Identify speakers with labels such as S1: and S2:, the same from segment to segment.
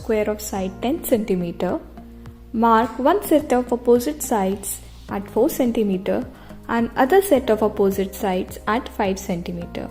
S1: square of side 10 cm. Mark one set of opposite sides at 4 cm and other set of opposite sides at 5 cm.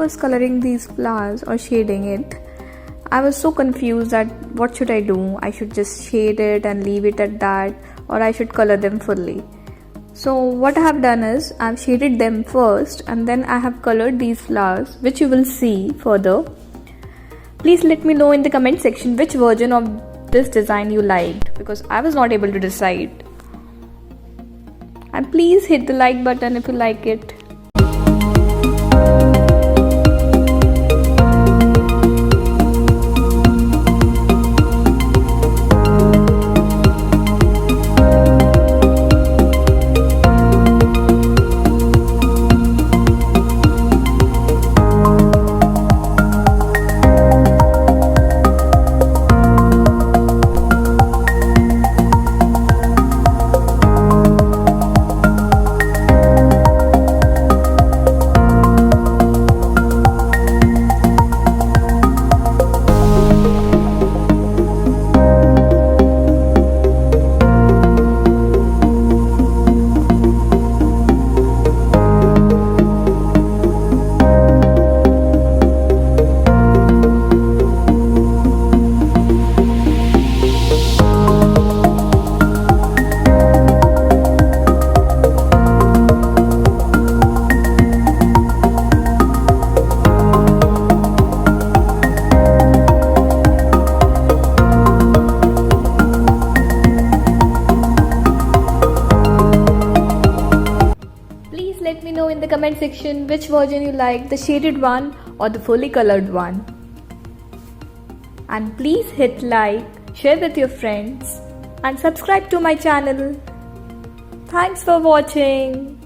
S1: was coloring these flowers or shading it, I was so confused that what should I do? I should just shade it and leave it at that, or I should color them fully. So what I have done is I've shaded them first and then I have colored these flowers, which you will see further. Please let me know in the comment section which version of this design you liked, because I was not able to decide. And please hit the like button if you like it. Let me know in the comment section which version you like, the shaded one or the fully colored one. And please hit like, share with your friends and subscribe to my channel. Thanks for watching.